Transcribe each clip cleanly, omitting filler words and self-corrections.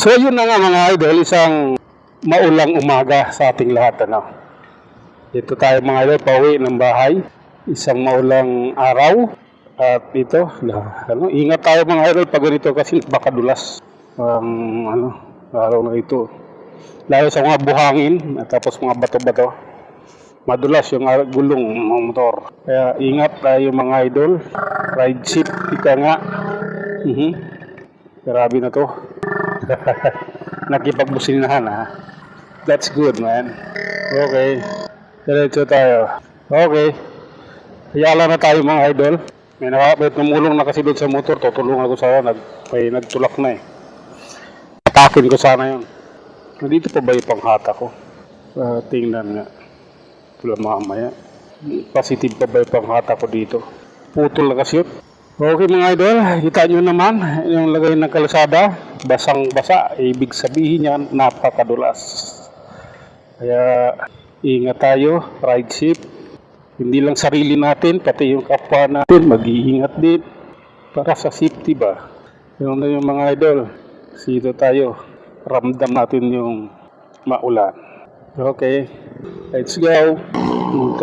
So yun na nga mga idol, isang maulang umaga sa ating lahat. Dito tayo mga idol, pauwi ng bahay. Isang maulang araw. At dito, ingat tayo mga idol pag ganito kasi baka dulas ang araw na ito. Lalo sa mga buhangin at tapos mga bato-bato. Madulas yung gulong ng motor. Kaya ingat tayo mga idol. Ride safe, ika nga. Grabe na to. Nakipagbusinahan ha. That's good man. Okay. Diretso tayo. Okay. Hayala na tayo mga idol. May tumulong na kasi doon sa motor. Tutulungan ko sana. May nagtulak na eh. Atakin ko sana yun. Nandito pa ba yung panghata ko? Tingnan nga. Tula mamaya. Positive pa ba yung panghata ko dito? Putol na kasi yun. Okay mga idol, kita nyo naman yung lagay ng kalsada, basang-basa, ibig sabihin yan, napakadulas. Kaya ingat tayo, ride safe, hindi lang sarili natin, pati yung kapwa natin, mag-iingat din para sa safety ba. Yun na yung mga idol, sito tayo, ramdam natin yung maulan. Okay, let's go.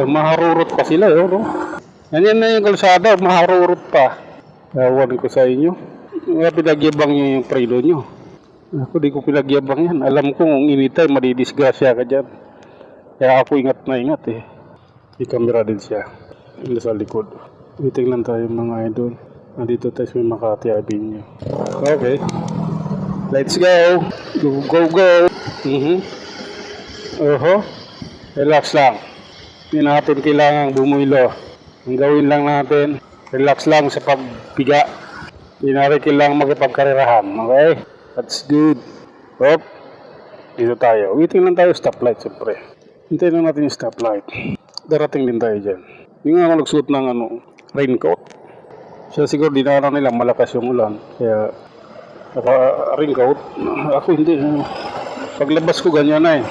Maharurot pa sila yun, no? Ganyan na yung kalsada, maharurot pa. Ewan ko sa inyo. Pinagyabang nyo yung prelo nyo. Ako di ko pinagyabang yan. Alam ko kung initay, madidisgrasya ka dyan. Kaya ako ingat na ingat eh. May camera din siya. Yung sa likod. Waiting lang tayo mga idol. Nandito tayo sa Makati Avenue. Okay. Let's go. Go, go, go. Relax lang. Hindi natin kailangang bumuilo. Ang gawin lang natin, relax lang sa pagpiga. Hindi natin kailangang magpagkarirahan. Okay? That's good. Hop. Dito tayo. Waiting lang tayo stoplight siyempre. Hintayin lang natin yung stoplight. Darating din tayo dyan. Hindi nga ako nagsuot ng raincoat. Siya siguro dinara nila malakas yung ulan. Kaya naka-raincoat. Ako hindi. Paglabas ko ganyan na eh.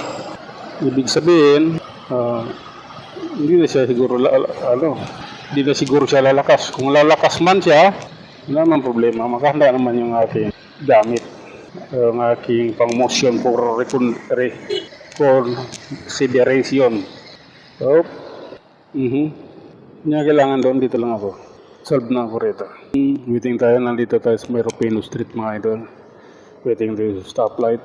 Ibig sabihin, hindi na siya siguro hindi na siguro siya lalakas. Kung lalakas man siya, wala naman problema. Makahanda naman yung aking gamit. Yung aking pang motion for reconsideration. So, hindi kailangan doon. Dito lang ako. Solve na ako rito. Waiting tayo. Nandito tayo sa Meropino Street mga idol. Waiting tayo sa stoplight.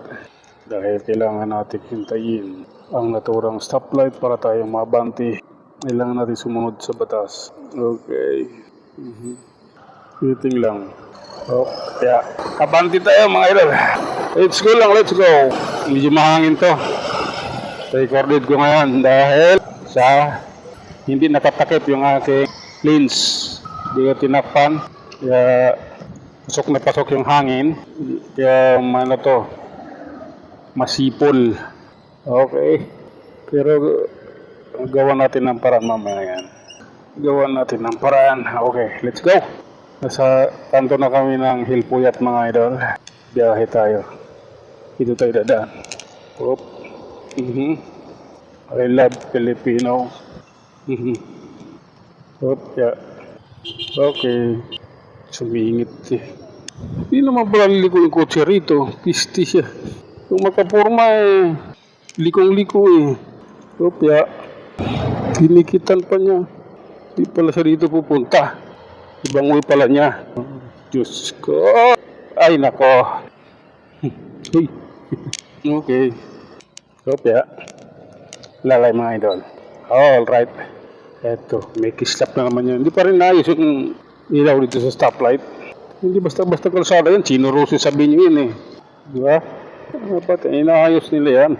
Dahil kailangan natin hintayin ang naturang stoplight para tayong mabanti. Kailangan natin sumunod sa batas. Okay. Waiting lang. Okay. Kabanti tayo mga idol. Let's go lang, let's go. Medyo mahangin to. Recorded ko ngayon dahil sa hindi nakatakip yung aking lens. Hindi ko tinakpan. Kaya pasok na pasok yung hangin. Kaya masipol. Okay. Pero gawa natin ng paraan mamaya yan. Gawa natin ng paraan. Okay, let's go. Nasa kanto na kami ng Hilpuyat mga idol. Biyahe tayo. Dito tayo dadaan. Oop. I love Filipino. Oop, yeah. Okay. Sumingit eh. Hindi naman pala liliko yung kotse rito. Pisti siya. Yung makapurma eh. Likong-liko eh. Oop, yeah. Tinikitan pa niya. Di pala siya dito pupunta. Ibang way pala niya. Diyos ko. Ay, nako. Okay. Oop, yeah. Lalay mga idol. Alright. Eto, may kislap na naman yun. Hindi pa rin naayos yung ilaw dito sa stoplight. Hindi basta-basta kalsada yan. Chino Rossi sabihin nyo yun eh. Di ba? Dapat inaayos nila yan.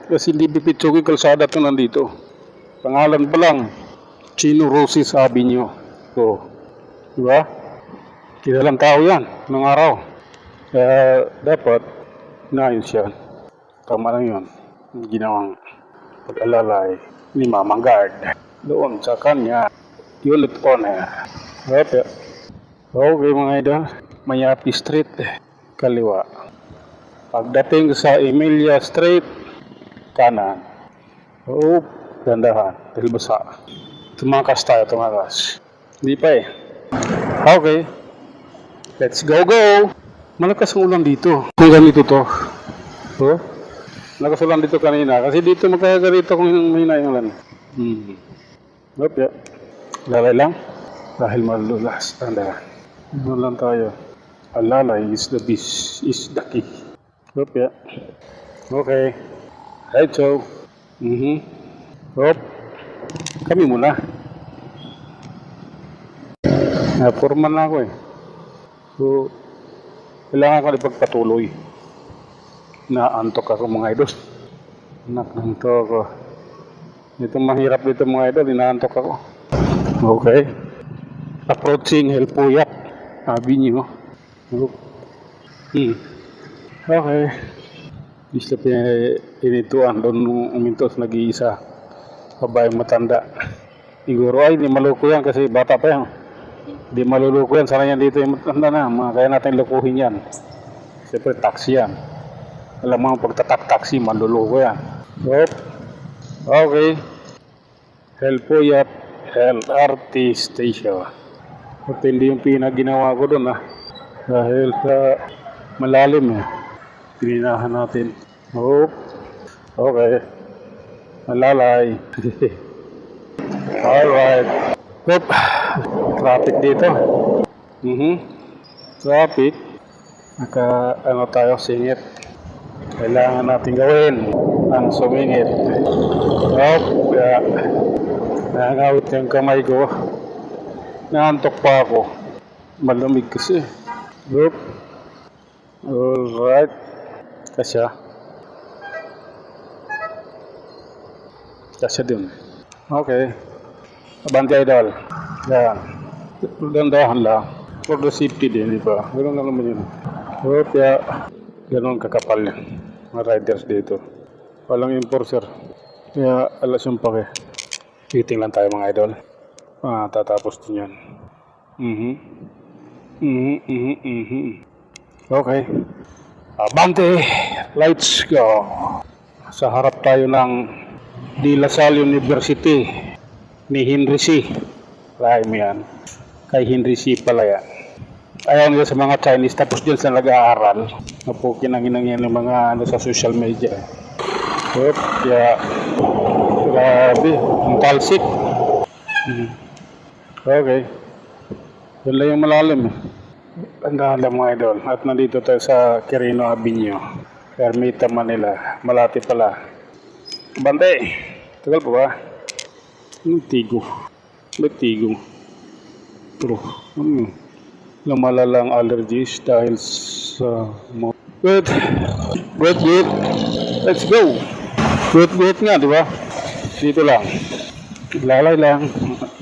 Kasi hindi pipitsuki kalsada ito nandito. Pangalan pa lang. Chino Rossi sabi nyo. So, di ba? Kilalang tao yan. Nung araw. Kaya dapat inaayos yan. Tama lang yun. Ginawang pag-alalay ni Mamang Guard. Doon sa kanya. Unit owner. Okay. Okay mga idol. Mayapi Street. Kaliwa. Pagdating sa Emilia Street. Kanan. Oh, gandahan. Dahil basa. Tumakas tayo, tumakas. Hindi pa eh. Okay. Let's go, go! Malakas ang ulan dito. Kung ganito to. Oh, malakas ulan dito kanina. Kasi dito magkaya dito kung mahina yung ulan. Okay. Lalay lang. Dahil malulas. Tanda. Ano lang tayo. Alalay is the beast. Is the key. Okay. Okay. Right, so. Hop. Kami muna. Forman na ako eh. So, kailangan ko ipagpatuloy. Naantok ako mga idol. Nakantok ako. Ito mahirap dito mga idol. Inaantok ako. Okay. Approaching Helpuyat. Sabi niyo. Okay. Gusto pa inituan doon umintos nag-iisa. Babaeng matanda. Siguro ay di maloko yan kasi bata pa yan. Di maluluko yan. Sana yan dito yung matanda na. Kaya natin lukuhin yan. Siyempre taxi yan. Alam mo pagtatak-taxi maluluko yan. Yep. Okay. Helpuyat LRT Station. At hindi yung pinaginawa ko doon dahil sa malalim pininahan natin. Hop. Okay. Malalay. Alright. Hop. Traffic dito. Traffic. Ano tayo, singit. Kailangan natin gawin ang sumingit. Hop. Nangawit yung kamay ko. Naantok pa ako. Malamig kasi. Hop. Alright. Kasya. Kasya din. Okay. Abante idol. Yan. Dandahan lang. For the safety din, di ba? Ganun lang naman yun. So, kaya ganun kakapal yan. Mga riders dito. Walang enforcer. Kaya alas yung pake. Waiting lang tayo mga idol. Tatapos din yan. Okay. Abante! Let's go! Sa harap tayo ng De La Salle University ni Henry C. Lahat mo yan. Kay Henry C pala yan. Ayaw nila sa mga Chinese tapos dyan sa nag-aaral. Napukin ang inangyan ng mga sa social media. Kaya grabe. Ang talsik. Okay. Yun lang yung malalim. Andahan lang mga idol. At nandito tayo sa Quirino Avenue, Ermita, Manila. Malati pala. Bante! Tagal pa ba? Anong tigo? May tigo. Pero, lumalalang allergies dahil sa wait. Let's go. Wait nga, di ba? Dito lang. Lalay lang.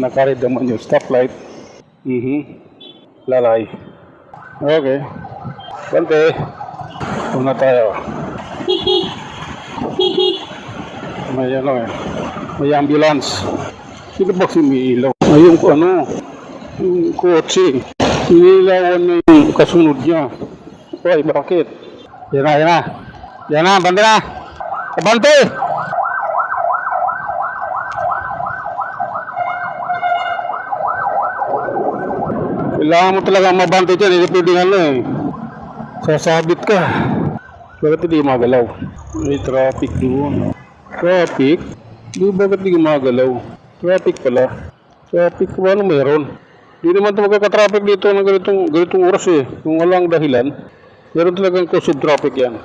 Nakarid naman yung stoplight. Lalay. Okay. Bante. Una tayo. May may ambulance. Sino ba sumiilaw? Ayun ko yung kotse. Sinilawan na yung kasunod niya. Ay, bakit? Yan na, bante na. Bante! Kailangan mo talaga mabante dyan. Hindi pwedeng sasabit ka. Bakit hindi magalaw? May traffic doon. Traffic? Bakit hindi gumagalaw? Traffic pala. Traffic pa ano meron? Hindi naman ito magkaka-traffic dito ng ganitong oras Kung walang dahilan, meron talagang cause of traffic yan.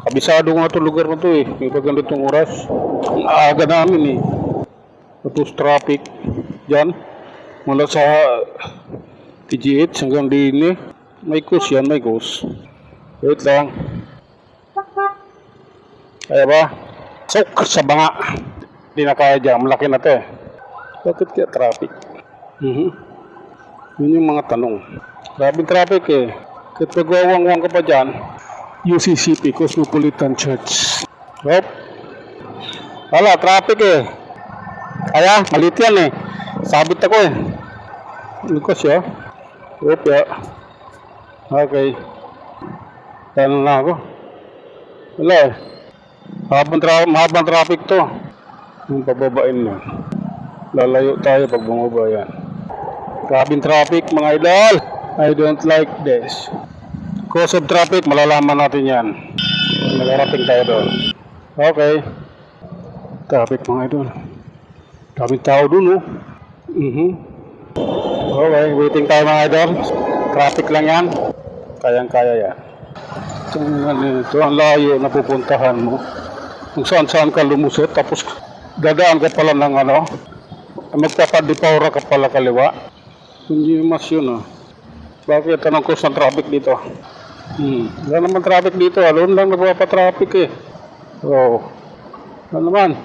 Kabisado nga ito lugar na ito May ganitong oras. Ang aga namin Tapos traffic dyan. Mula sa TGH hanggang din may cause yan, may cause. Wait lang. Kaya ba? Sok sa banga. Hindi na kaya dyan. Malaki na ito Bakit kaya traffic? Yun yung mga tanong. Grabing traffic Kahit pagwawang-wang ka pa dyan, UCCP, Cosmopolitan Church. Hop. Wala, traffic Kaya, malit yan Sabit ako Lukas Hop Okay. Tanong na ako. Wala Mahabang traffic to. Yung pababain mo. Lalayo tayo pag bumaba yan. Grabing traffic mga idol. I don't like this. Cause of traffic, malalaman natin yan. Nagarating tayo doon. Okay. Traffic mga idol. Daming tao doon, oh. Okay, waiting tayo mga idol. Traffic lang yan. Kayang-kaya yan. Ito ang layo na pupuntahan mo. Kung saan-saan ka lumusot, tapos dadaan ka pala ng ano, magpapadipawra ka pala kaliwa. Hindi mas yun, oh. Bakit anong cause ng traffic dito? Wala naman traffic dito, alon lang nagpapatraffic eh. Oo. Ano naman?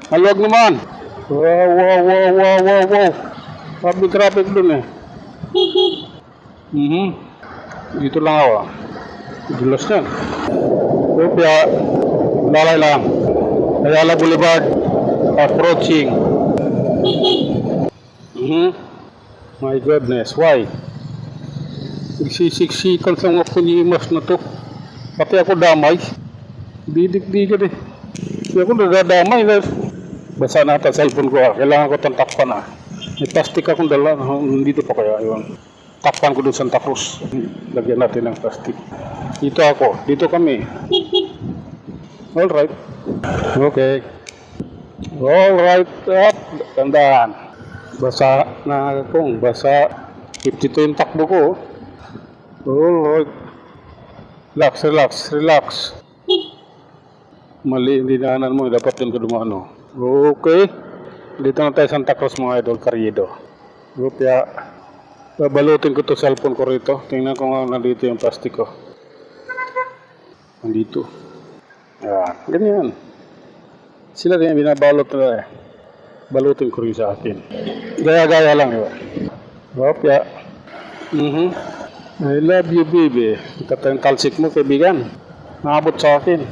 Maluwag naman. Wow. Sabi traffic dun eh. Dito lang ako. Dulas yan. Kaya, lalay lang. Ayala Boulevard. Approaching. My goodness, why? Nagsisiksikan sa mga kunyimas na to. Pati ako damay. Bidik-bidik eh. Hindi ako nadadamay na. Basa na ata cellphone ko. Kailangan ko itong takpan ah. May plastic akong dala. Dito pa kaya yun. Takpan ko doon Santa Cruz. Lagyan natin ng plastic. Dito ako. Dito kami. Alright. Okay. Alright. Up. Tandaan. Basa na akong. Basa. 52 yung takbo ko. Alright. Relax. Mali, hindi naanan mo. Dapat doon ka dumano. Okay. Dito na tayo Santa Cruz mga idol. Carriedo. Kaya, babalutin ko to cellphone ko rito. Tingnan ko nga nandito yung plastic ko. Nandito. Yan. Ganyan. Sila din binabalot na eh. Balutin ko rin sa akin. Gaya-gaya lang yun. Kaya, I love you baby. Katayang talsik mo kaibigan. Naabot sa akin.